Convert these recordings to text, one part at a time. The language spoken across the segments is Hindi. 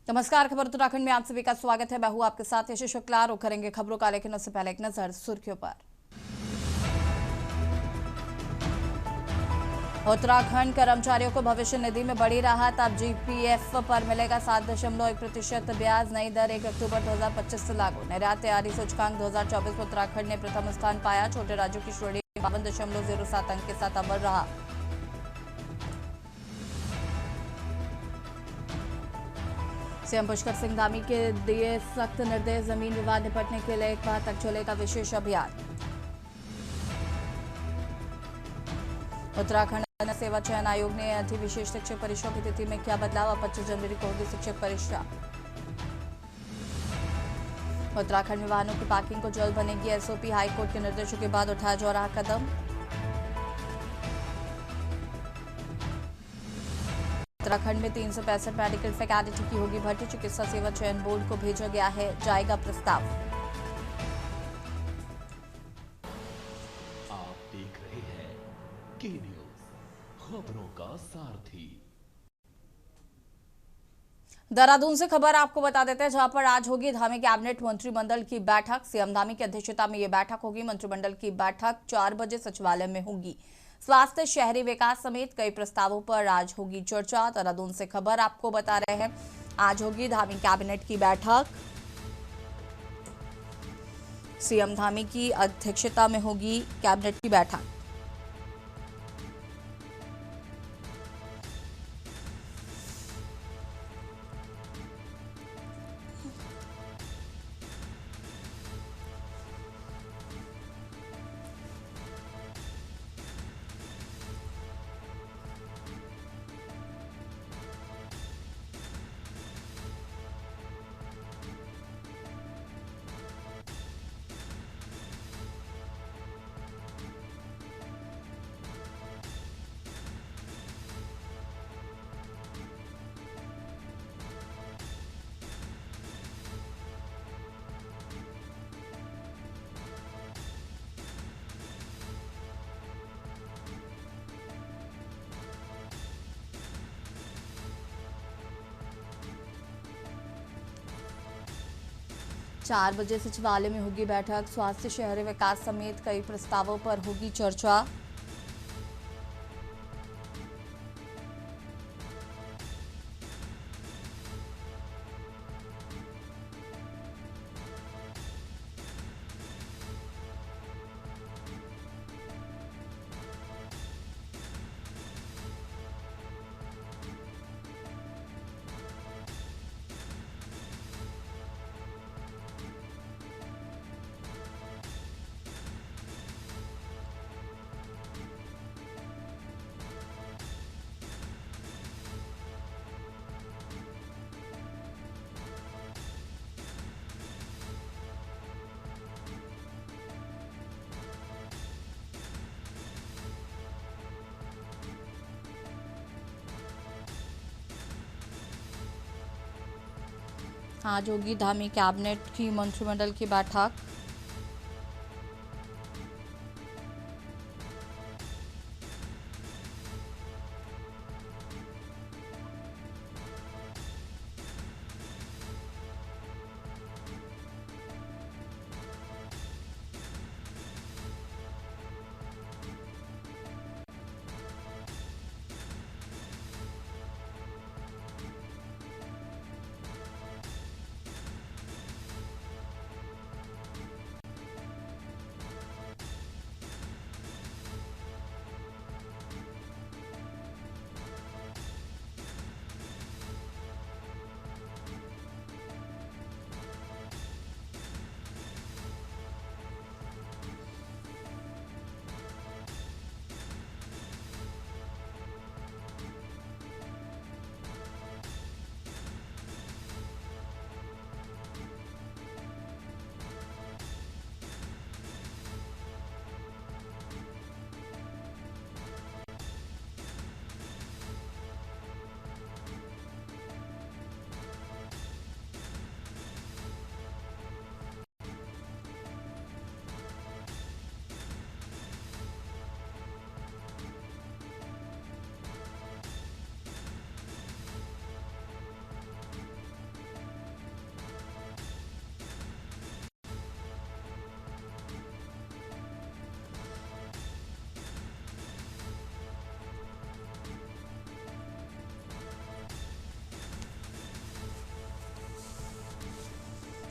नमस्कार, खबर उत्तराखंड में आप सभी का स्वागत है। मैं हूं आपके साथ यशस्वी शुक्ला। रुक करेंगे खबरों का, लेकिन उससे पहले एक नजर सुर्खियों पर। उत्तराखंड कर्मचारियों को भविष्य निधि में बड़ी राहत। अब जीपीएफ पर मिलेगा 7.1% ब्याज। नई दर 1 अक्टूबर 2025 से लागू। निर्यात तैयारी सूचकांक 2024 में उत्तराखंड ने प्रथम स्थान पाया। छोटे राज्यों की श्रेणी में 52.07 अंक के साथ अव्वल रहा। सीएम पुष्कर सिंह धामी के दिए सख्त निर्देश। जमीन विवाद निपटने के लिए 1 माह तक चलेगा विशेष अभियान। उत्तराखंड अन्य सेवा चयन आयोग ने अधि विशेष शिक्षक परीक्षा की तिथि में किया बदलाव। अब 25 जनवरी को होगी शिक्षक परीक्षा। उत्तराखंड में वाहनों की पार्किंग को जल्द बनेगी एसओपी। हाईकोर्ट के निर्देशों के बाद उठाया जा रहा कदम। उत्तराखंड में 365 मेडिकल फैकल्टी की होगी भर्ती। चिकित्सा सेवा चयन बोर्ड को भेजा गया है, जाएगा प्रस्ताव। आप देख रहे हैं के न्यूज, खबरों का सारथी। देहरादून से खबर आपको बता देते हैं, जहां पर आज होगी धामी कैबिनेट मंत्रिमंडल की बैठक। सीएम धामी की अध्यक्षता में यह बैठक होगी। मंत्रिमंडल की बैठक 4 बजे सचिवालय में होगी। स्वास्थ्य, शहरी विकास समेत कई प्रस्तावों पर आज होगी चर्चा। देहरादून से खबर आपको बता रहे हैं, आज होगी धामी कैबिनेट की बैठक। सीएम धामी की अध्यक्षता में होगी कैबिनेट की बैठक। चार बजे सचिवालय में होगी बैठक। स्वास्थ्य, शहरी विकास समेत कई प्रस्तावों पर होगी चर्चा। आज होगी धामी कैबिनेट की मंत्रिमंडल की बैठक।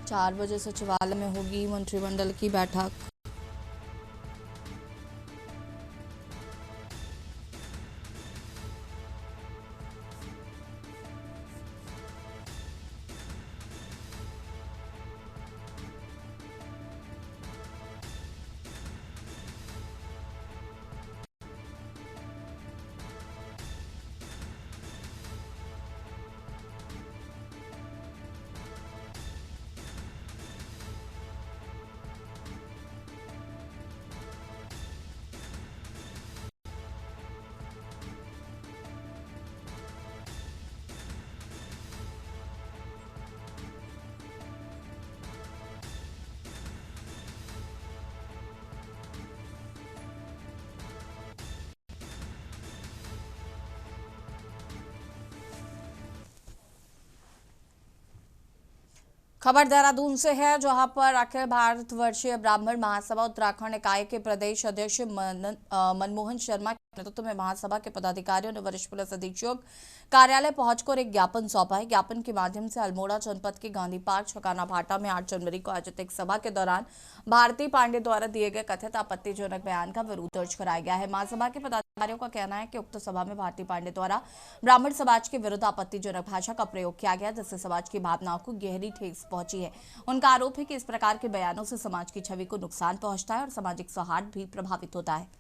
4 बजे सचिवालय में होगी मंत्रिमंडल की बैठक। खबर देहरादून से है, जहां पर अखिल भारतवर्षीय ब्राह्मण महासभा उत्तराखंड इकाई के प्रदेश अध्यक्ष मनमोहन शर्मा के नेतृत्व में महासभा के पदाधिकारियों ने वरिष्ठ पुलिस अधीक्षक कार्यालय पहुंचकर एक ज्ञापन सौंपा है। ज्ञापन के माध्यम से अल्मोड़ा जनपद के गांधी पार्क छकाना भाटा में 8 जनवरी को आयोजित एक सभा के दौरान भारती पांडे द्वारा दिए गए कथित आपत्तिजनक बयान का विरोध दर्ज कराया गया है। महासभा के पदाधिकारियों का कहना है कि उक्त सभा में भारती पांडे द्वारा ब्राह्मण समाज के विरुद्ध आपत्तिजनक भाषा का प्रयोग किया गया, जिससे समाज की भावनाओं को गहरी ठेस पहुंची है। उनका आरोप है कि इस प्रकार के बयानों से समाज की छवि को नुकसान पहुंचता है और सामाजिक सौहार्द भी प्रभावित होता है।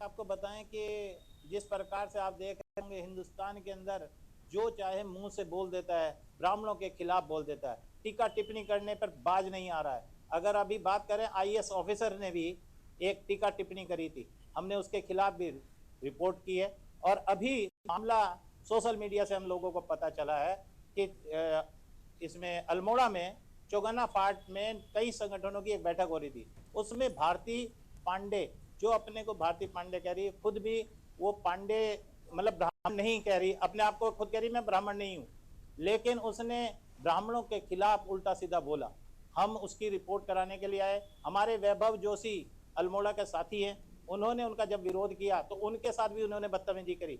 आपको बताएं कि जिस प्रकार से आप देख रहे होंगे हिंदुस्तान के अंदर जो चाहे मुंह से बोल देता है, ब्राह्मणों के खिलाफ बोल देता है, टीका टिप्पणी करने पर बाज नहीं आ रहा है। अगर अभी बात करें, आईएएस ऑफिसर ने भी एक टीका टिप्पणी करी थी, हमने उसके खिलाफ भी रिपोर्ट की है। और अभी मामला सोशल मीडिया से हम लोगों को पता चला है कि इसमें अल्मोड़ा में चौगना फाट में कई संगठनों की एक बैठक हो रही थी। उसमें भारती पांडे, जो अपने को भारती पांडे कह रही है, खुद भी वो पांडे मतलब ब्राह्मण नहीं कह रही, अपने आप को खुद कह रही मैं ब्राह्मण नहीं हूं, लेकिन उसने ब्राह्मणों के खिलाफ उल्टा सीधा बोला। हम उसकी रिपोर्ट कराने के लिए आए। हमारे वैभव जोशी अल्मोड़ा के साथी हैं, उन्होंने उनका जब विरोध किया तो उनके साथ भी उन्होंने बदतमीजी करी।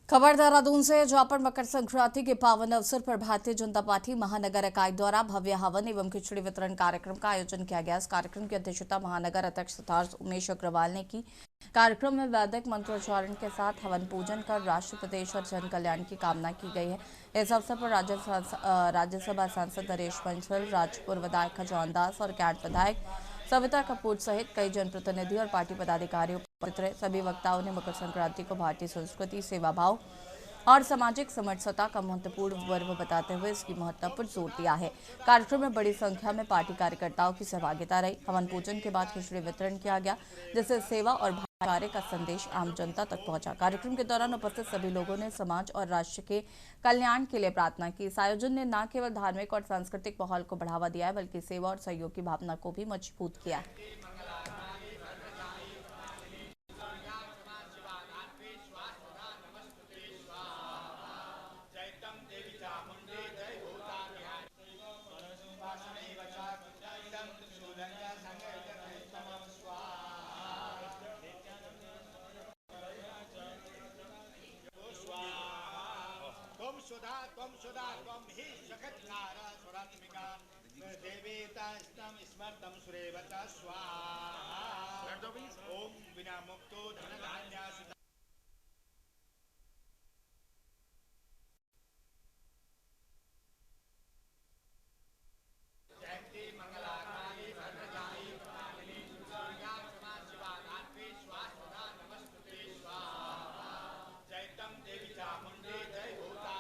खबर देहरादून से, जहां पर मकर संक्रांति के पावन अवसर पर भारतीय जनता पार्टी महानगर इकाई द्वारा भव्य हवन एवं खिचड़ी वितरण कार्यक्रम का आयोजन किया गया। इस कार्यक्रम की अध्यक्षता महानगर अध्यक्ष तथा उमेश अग्रवाल ने की। कार्यक्रम में वैदिक मंत्रोच्चारण के साथ हवन पूजन कर राष्ट्र, प्रदेश और जन कल्याण की कामना की गई है। इस अवसर पर राज्यसभा सांसद नरेश बंसल, राजपुर विधायक खजान दास और कैंट विधायक सविता कपूर सहित कई जनप्रतिनिधि और पार्टी पदाधिकारी उपस्थित रहे। सभी वक्ताओं ने मकर संक्रांति को भारतीय संस्कृति, सेवा भाव और सामाजिक समरसता का महत्वपूर्ण पर्व बताते हुए इसकी महत्ता पर जोर दिया है। कार्यक्रम में बड़ी संख्या में पार्टी कार्यकर्ताओं की सहभागिता रही। हवन पूजन के बाद खिचड़ी वितरण किया गया, जिससे सेवा और भाईचारे का संदेश आम जनता तक पहुंचा। कार्यक्रम के दौरान उपस्थित सभी लोगों ने समाज और राष्ट्र के कल्याण के लिए प्रार्थना की। इस आयोजन ने न केवल धार्मिक और सांस्कृतिक माहौल को बढ़ावा दिया है, बल्कि सेवा और सहयोग की भावना को भी मजबूत किया। त्वं हि जगत्कार स्वरात्मिका देवीता स्तम स्मर्तम सुरेवता स्वाहा ओम विना मुक्तो धनधान्यासु जयंती मंगलाकाली भद्रकाली कपालिनी दुर्गा क्षमा शिवा धात्री स्वाहा नमस्तुते स्वाहा जयतम देवी चामुंडी जय भूता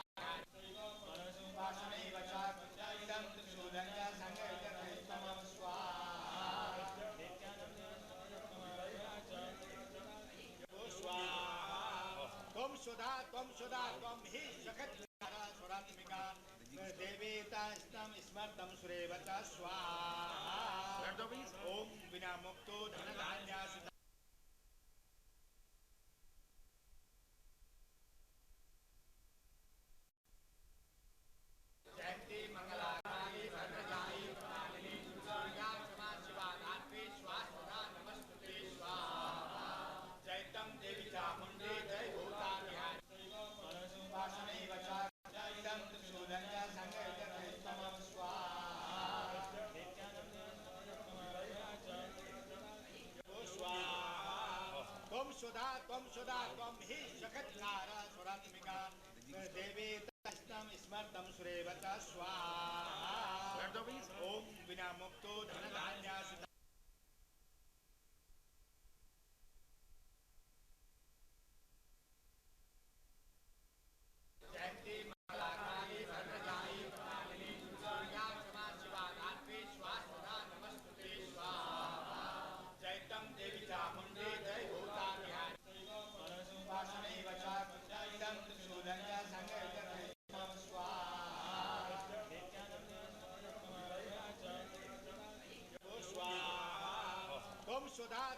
वासने वचा कुंजयिदं त्रिशूलंजा संगयितं स्वाहा त्वं त्वं हि जगत्कार स्वरात्मिका देवीता स्तम स्मर्तम सुरेवता स्वाहा ओम विना मुक्तो धनधान्यासु जयंती मंगलाकाली भद्रकाली कपालिनी दुर्गा क्षमा शिवा धात्री स्वाहा नमस्तुते स्वाहा जयतम देवी चामुंडी जय भूता वासने वचा कुंजयिदं त्रिशूलंजा संगयितं स्वाहा त्वं हि जगत्कार स्वरात्मिका देवीता स्तम स्मर्तम सुरेवता स्वाहा ओम विना मुक्तो धनधान्यासु जयंती मंगलाकाली भद्रकाली कपालिनी दुर्गा क्षमा शिवा धात्री स्वाहा नमस्तुते स्वाहा जयतम देवी चामुंडी जय भूता वासने वचा कुंजयिदं त्रिशूलंजा संगयितं स्वाहा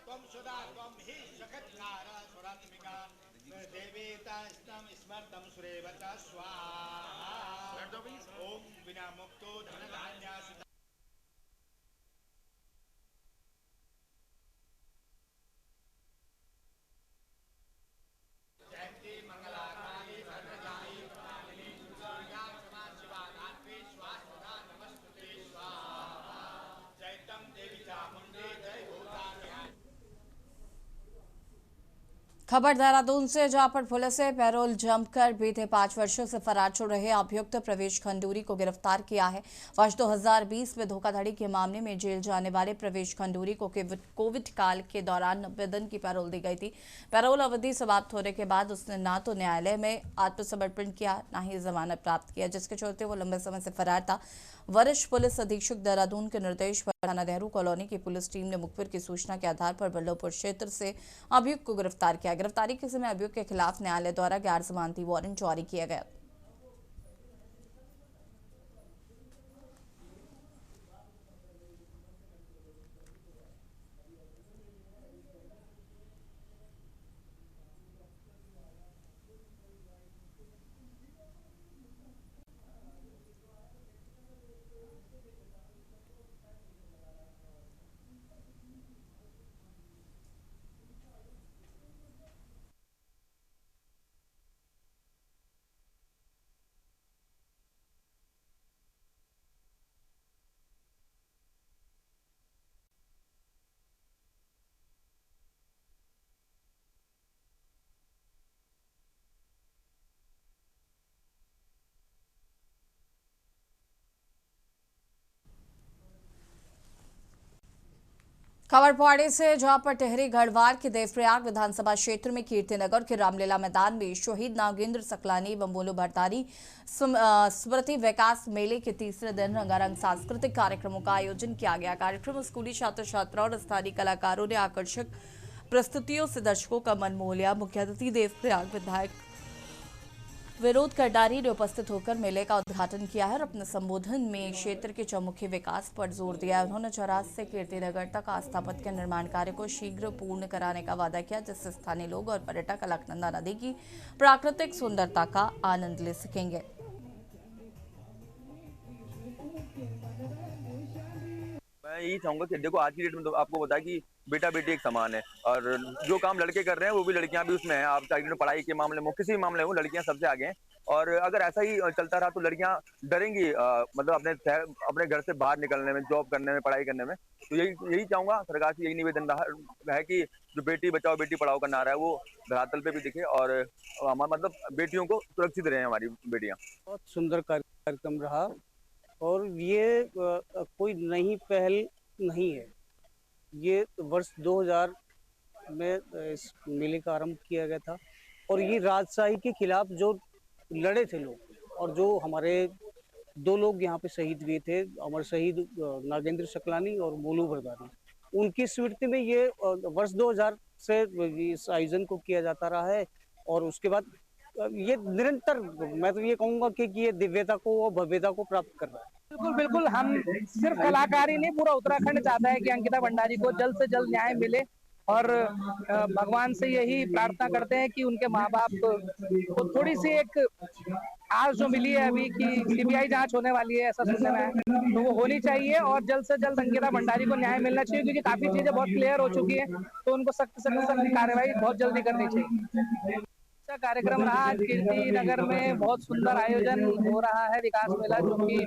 त्वं हि जगत्कार स्वरात्मिका देवीता स्तम स्मर्तम सुरेवता स्वाहा ओम विना मुक्तो धनधान्यासु जयंती मंगलाकाली भद्रकाली कपालिनी दुर्गा क्षमा शिवा धात्री स्वाहा नमस्तुते स्वाहा जयतम देवी चामुंडी जय भूता खबर देहरादून से, जहां पर पुलिस ने पैरोल जंप कर बीते 5 वर्षों से फरार चल रहे अभियुक्त प्रवेश खंडूरी को गिरफ्तार किया है। वर्ष 2020 में धोखाधड़ी के मामले में जेल जाने वाले प्रवेश खंडूरी को कोविड काल के दौरान 90 दिन की पैरोल दी गई थी। पैरोल अवधि समाप्त होने के बाद उसने न तो न्यायालय में आत्मसमर्पण किया, न ही जमानत प्राप्त किया, जिसके चलते वो लंबे समय से फरार था। वरिष्ठ पुलिस अधीक्षक देहरादून के निर्देश पर थाना नेहरू कॉलोनी की पुलिस टीम ने मुखबिर की सूचना के आधार पर बल्लभपुर क्षेत्र से अभियुक्त को गिरफ्तार किया। गिरफ्तारी के समय अभियुक्त के खिलाफ न्यायालय द्वारा गैर जमानती वारंट जारी किया गया। खबर पौड़ी से, जहां पर टिहरी गढ़वाल के देवप्रयाग विधानसभा क्षेत्र में कीर्तिनगर के रामलीला मैदान में शहीद नागेंद्र सकलानी व मोलू भरतारी स्मृति विकास मेले के तीसरे दिन रंगारंग सांस्कृतिक कार्यक्रमों का आयोजन किया गया। कार्यक्रम में स्कूली छात्र छात्राओं और स्थानीय कलाकारों ने आकर्षक प्रस्तुतियों से दर्शकों का मन मोह लिया। मुख्य अतिथि देवप्रयाग विधायक विनोद करडारी ने उपस्थित होकर मेले का उद्घाटन किया है और अपने संबोधन में क्षेत्र के चौमुखी विकास पर जोर दिया। उन्होंने चौरास से कीर्तिनगर तक आस्था पथ के निर्माण कार्य को शीघ्र पूर्ण कराने का वादा किया, जिससे स्थानीय लोग और पर्यटक अलकनंदा नदी की प्राकृतिक सुंदरता का आनंद ले सकेंगे। मैं यही चाहूंगा कि देखो आज की डेट में तो आपको बताया कि बेटा बेटी एक समान है और जो काम लड़के कर रहे हैं वो भी लड़कियां भी उसमें हैं। आप चाहे पढ़ाई के मामले में किसी भी मामले में लड़कियां सबसे आगे हैं। और अगर ऐसा ही चलता रहा तो लड़कियां डरेंगी, मतलब अपने घर से बाहर निकलने में, जॉब करने में, पढ़ाई करने में। तो यही चाहूंगा, सरकार से यही निवेदन रहा है कि जो बेटी बचाओ बेटी पढ़ाओ का नारा है वो धरातल पे भी दिखे, और हमारा मतलब बेटियों को सुरक्षित रहे हमारी बेटियां। बहुत सुंदर कार्यक्रम रहा और ये कोई नई पहल नहीं है। ये वर्ष 2000 में इस मेले का आरंभ किया गया था और ये राजशाही के खिलाफ जो लड़े थे लोग, और जो हमारे 2 लोग यहाँ पे शहीद हुए थे, अमर शहीद नागेंद्र शकलानी और मोलू भरदारी, उनकी स्मृति में ये वर्ष 2000 से इस आयोजन को किया जाता रहा है। और उसके बाद ये निरंतर, मैं तो ये कहूंगा कि ये दिव्यता को और भव्यता को प्राप्त कर रहा है। बिल्कुल बिल्कुल, हम सिर्फ कलाकारी नहीं, पूरा उत्तराखंड चाहता है कि अंकिता भंडारी को जल्द से जल्द न्याय मिले, और भगवान से यही प्रार्थना करते हैं कि उनके माँ बाप को थोड़ी सी एक आस जो मिली है अभी कि सीबीआई जांच होने वाली है, ऐसा सुनने में है, तो वो होनी चाहिए और जल्द से जल्द अंकिता भंडारी को न्याय मिलना चाहिए, क्योंकि काफी चीजें बहुत क्लियर हो चुकी है, तो उनको सख्त से सख्त कार्रवाई बहुत जल्दी करनी चाहिए। अच्छा कार्यक्रम रहा आज कीर्ति नगर में, बहुत सुंदर आयोजन हो रहा है विकास मेला, जो कि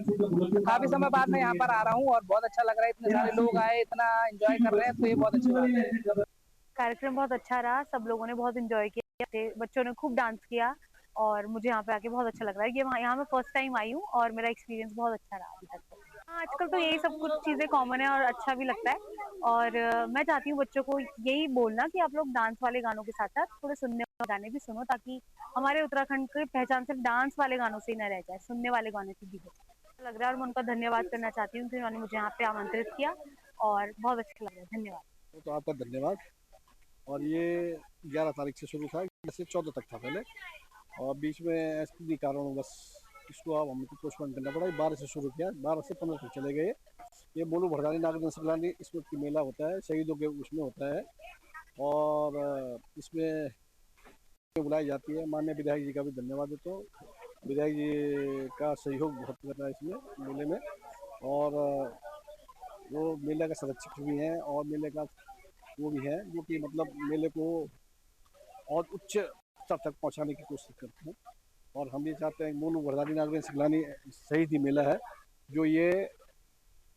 काफी समय बाद मैं यहाँ पर आ रहा हूँ और बहुत अच्छा लग रहा है, इतने सारे लोग आए, इतना एंजॉय कर रहे हैं, तो ये बहुत अच्छी बात है। कार्यक्रम बहुत अच्छा रहा, सब लोगों ने बहुत एंजॉय किया, बच्चों ने खूब डांस किया और मुझे यहाँ पे आके बहुत अच्छा लग रहा है। ये यहाँ मैं फर्स्ट टाइम आई हूँ और मेरा एक्सपीरियंस बहुत अच्छा रहा अभी तक। हाँ, आजकल तो यही सब कुछ चीजें कॉमन है और अच्छा भी लगता है, और मैं चाहती हूँ बच्चों को यही बोलना कि आप लोग डांस वाले गानों के साथ साथ थोड़े सुनने वाले गाने भी सुनो, ताकि हमारे उत्तराखंड की पहचान सिर्फ डांस वाले गानों से ही न रह जाए, सुनने वाले गाने से भी हो लग रहा है। और मैं उनका धन्यवाद करना चाहती हूँ कि उन्होंने मुझे यहाँ पे आमंत्रित किया और बहुत अच्छा लग रहा है। धन्यवाद। तो आपका धन्यवाद। और ये 11 तारीख से शुरू था, 11 से 14 तक था पहले, और बीच में ऐसे कारणवश इसको अब हमको पोस्टपोन करना पड़ा। 12 से शुरू किया, 12 से 15 तक चले गए। ये मोलू भरदारी नागेंद्र शकलानी स्मृति मेला होता है, शहीदों के उसमें होता है, और इसमें बुलाई जाती है। माननीय विधायक जी का भी धन्यवाद देता हूँ, विधायक जी का सहयोग बहुत कर रहा है इसमें मेले में, और वो मेले का संरक्षक भी हैं और मेले का वो भी है जो कि मतलब मेले को और उच्च स्तर तक पहुंचाने की कोशिश करते हैं। और हम ये चाहते हैं कि मोलू भरदारी नागेंद्र शकलानी शहीद ही मेला है, जो ये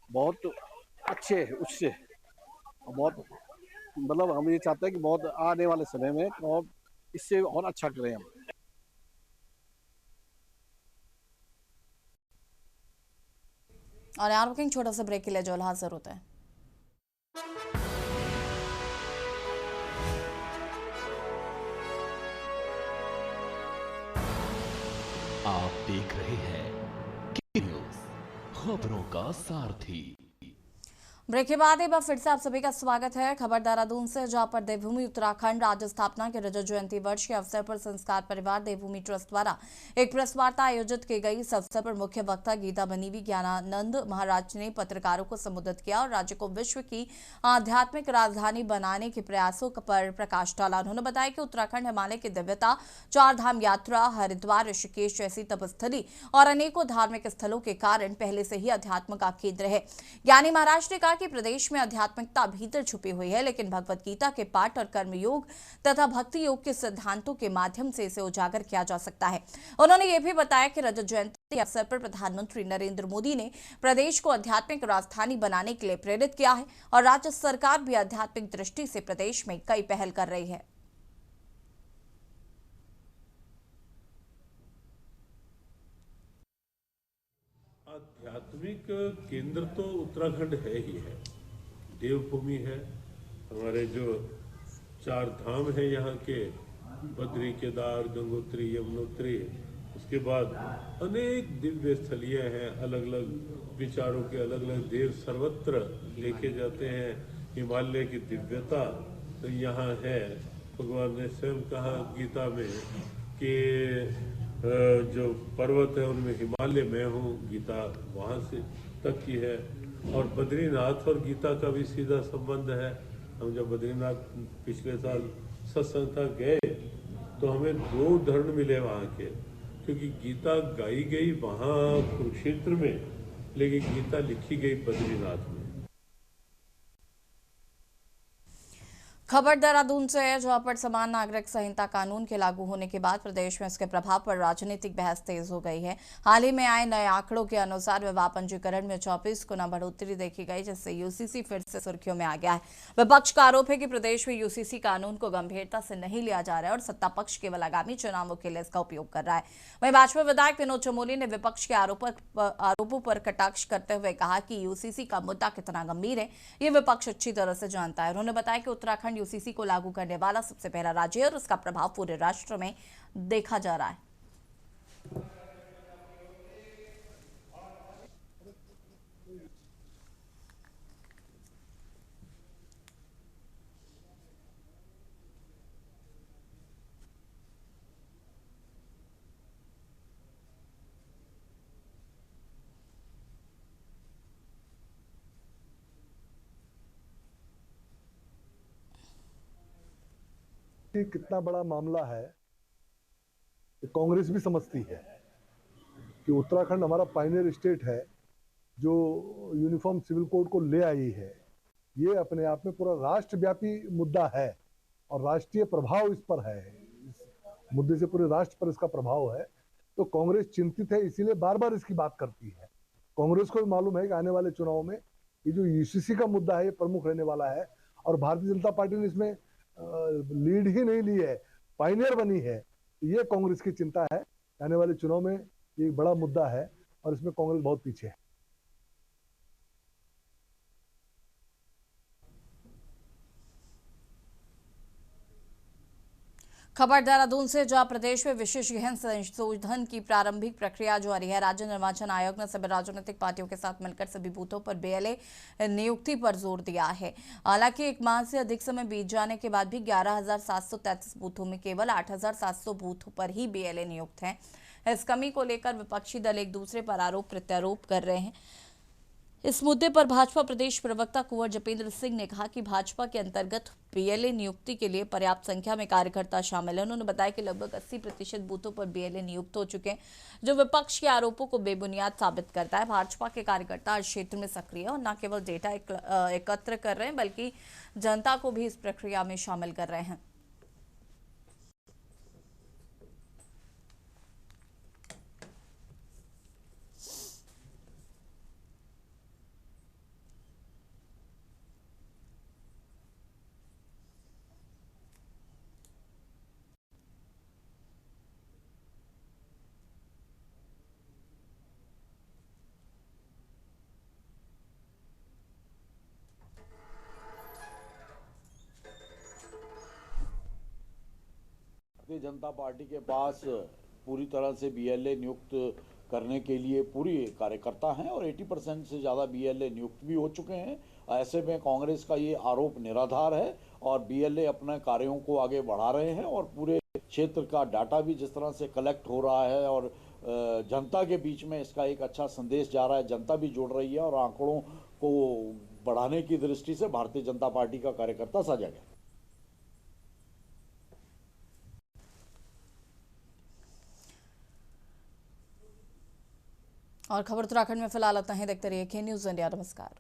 बहुत अच्छे उससे बहुत मतलब हम ये चाहते हैं कि बहुत आने वाले समय में और इससे और अच्छा करें हम। और यहाँ रुकेंगे छोटा सा ब्रेक के लिए, जो हाजिर होता है। आप देख रहे हैं के न्यूज़, खबरों का सारथी। ब्रेक के बाद एक बार फिर से आप सभी का स्वागत है। खबर देहरादून से, जहां पर देवभूमि उत्तराखंड राज्य स्थापना के रजत जयंती वर्ष के अवसर पर संस्कार परिवार देवभूमि ट्रस्ट द्वारा एक प्रेस वार्ता आयोजित की गई। इस अवसर पर मुख्य वक्ता गीता बनीवी ज्ञानानंद महाराज ने पत्रकारों को संबोधित किया और राज्य को विश्व की आध्यात्मिक राजधानी बनाने के प्रयासों पर प्रकाश डाला। उन्होंने बताया कि उत्तराखंड हिमालय की दिव्यता, 4 धाम यात्रा, हरिद्वार, ऋषिकेश जैसी तपस्थली और अनेकों धार्मिक स्थलों के कारण पहले से ही अध्यात्म का केंद्र है। ज्ञानी महाराज ने कहा कि प्रदेश में आध्यात्मिकता भीतर छुपी हुई है, लेकिन भगवत गीता के पाठ और कर्मयोग तथा भक्ति योग के सिद्धांतों के माध्यम से इसे उजागर किया जा सकता है। उन्होंने ये भी बताया कि रजत जयंती के अवसर पर प्रधानमंत्री नरेंद्र मोदी ने प्रदेश को आध्यात्मिक राजधानी बनाने के लिए प्रेरित किया है और राज्य सरकार भी आध्यात्मिक दृष्टि से प्रदेश में कई पहल कर रही है। आध्यात्मिक केंद्र तो उत्तराखंड है ही है, देवभूमि है। हमारे जो 4 धाम है यहाँ के, बद्री, केदार, गंगोत्री, यमुनोत्री, उसके बाद अनेक दिव्य स्थलीय हैं, अलग अलग विचारों के अलग अलग देव सर्वत्र लेके जाते हैं। हिमालय की दिव्यता तो यहाँ है। भगवान ने स्वयं कहा गीता में कि जो पर्वत है उनमें हिमालय मैं हूँ, गीता वहाँ से तक की है। और बद्रीनाथ और गीता का भी सीधा संबंध है। हम जब बद्रीनाथ पिछले साल सत्संग तक गए तो हमें 2 उदाहरण मिले वहाँ के, क्योंकि गीता गाई गई वहाँ कुरुक्षेत्र में, लेकिन गीता लिखी गई बद्रीनाथ में। खबर देहरादून से है, जहां पर समान नागरिक संहिता कानून के लागू होने के बाद प्रदेश में इसके प्रभाव पर राजनीतिक बहस तेज हो गई है। हाल ही में आए नए आंकड़ों के अनुसार विवाह पंजीकरण में 24 गुना बढ़ोतरी देखी गई, जिससे यूसीसी फिर से सुर्खियों में आ गया है। विपक्ष का आरोप है कि प्रदेश में यूसीसी कानून को गंभीरता से नहीं लिया जा रहा है और सत्ता पक्ष केवल आगामी चुनावों के लिए इसका उपयोग कर रहा है। वहीं भाजपा विधायक विनोद चमोली ने विपक्ष के आरोपों पर कटाक्ष करते हुए कहा कि यूसीसी का मुद्दा कितना गंभीर है, ये विपक्ष अच्छी तरह से जानता है। उन्होंने बताया कि उत्तराखंड यूसीसी को लागू करने वाला सबसे पहला राज्य है और इसका प्रभाव पूरे राष्ट्र में देखा जा रहा है। कितना बड़ा मामला है, कांग्रेस भी समझती है कि उत्तराखंड हमारा पायनियर स्टेट है जो यूनिफॉर्म सिविल कोड को ले आई है। ये अपने आप में पूरा राष्ट्रव्यापी मुद्दा है और राष्ट्रीय प्रभाव इस पर है। इस मुद्दे से पूरे राष्ट्र पर इसका प्रभाव है, तो कांग्रेस चिंतित है, इसीलिए बार बार इसकी बात करती है। कांग्रेस को भी मालूम है कि आने वाले चुनाव में ये जो यूसीसी का मुद्दा है ये प्रमुख रहने वाला है और भारतीय जनता पार्टी ने इसमें लीड ही नहीं ली है, पायनियर बनी है। ये कांग्रेस की चिंता है, आने वाले चुनाव में ये बड़ा मुद्दा है और इसमें कांग्रेस बहुत पीछे है। खबर देहरादून से, जहां प्रदेश में विशेष गहन संशोधन की प्रारंभिक प्रक्रिया जारी है। राज्य निर्वाचन आयोग ने सभी राजनीतिक पार्टियों के साथ मिलकर सभी बूथों पर बीएलए नियुक्ति पर जोर दिया है। हालांकि एक माह से अधिक समय बीत जाने के बाद भी 11,733 बूथों में केवल 8,700 बूथों पर ही बीएलए नियुक्त हैं। इस कमी को लेकर विपक्षी दल एक दूसरे पर आरोप प्रत्यारोप कर रहे हैं। इस मुद्दे पर भाजपा प्रदेश प्रवक्ता कुंवर जपेंद्र सिंह ने कहा कि भाजपा के अंतर्गत बीएलए नियुक्ति के लिए पर्याप्त संख्या में कार्यकर्ता शामिल हैं। उन्होंने बताया कि लगभग 80% बूथों पर बीएलए नियुक्त हो चुके हैं, जो विपक्ष के आरोपों को बेबुनियाद साबित करता है। भाजपा के कार्यकर्ता इस क्षेत्र में सक्रिय और न केवल डेटा एकत्र कर रहे हैं, बल्कि जनता को भी इस प्रक्रिया में शामिल कर रहे हैं। भारतीय जनता पार्टी के पास पूरी तरह से बीएलए नियुक्त करने के लिए पूरी कार्यकर्ता हैं और 80% से ज़्यादा बीएलए नियुक्त भी हो चुके हैं। ऐसे में कांग्रेस का ये आरोप निराधार है और बीएलए अपने कार्यों को आगे बढ़ा रहे हैं और पूरे क्षेत्र का डाटा भी जिस तरह से कलेक्ट हो रहा है और जनता के बीच में इसका एक अच्छा संदेश जा रहा है, जनता भी जुड़ रही है और आंकड़ों को बढ़ाने की दृष्टि से भारतीय जनता पार्टी का कार्यकर्ता सजग है। और खबर उत्तराखंड में फिलहाल इतना ही। देखते रहिए के न्यूज़ इंडिया। नमस्कार।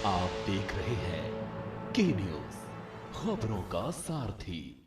आप देख रहे हैं के न्यूज़, खबरों का सारथी।